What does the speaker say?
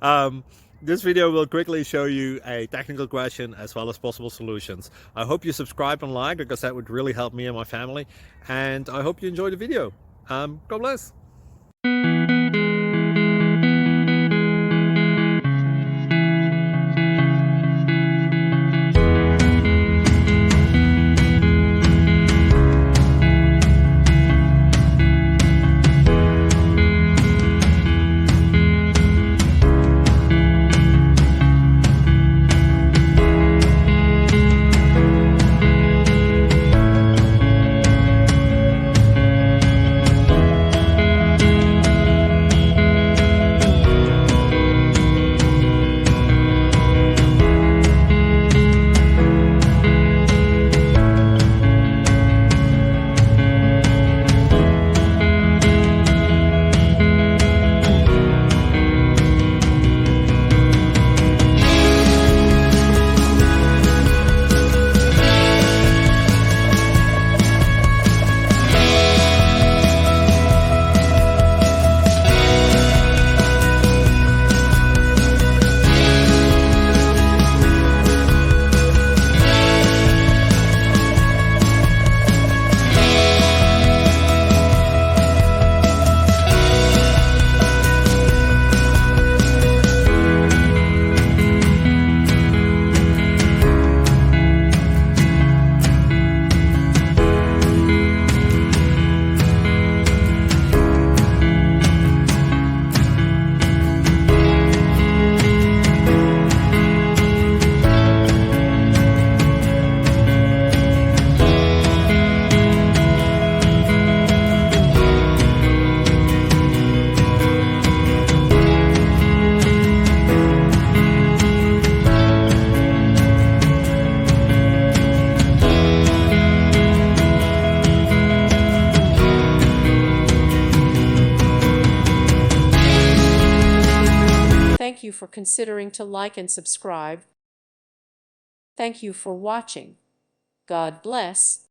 um, this video will quickly show you a technical question as well as possible solutions. I hope you subscribe and like, because that would really help me and my family. And I hope you enjoy the video. God bless. Thank you for considering to like and subscribe. Thank you for watching. God bless.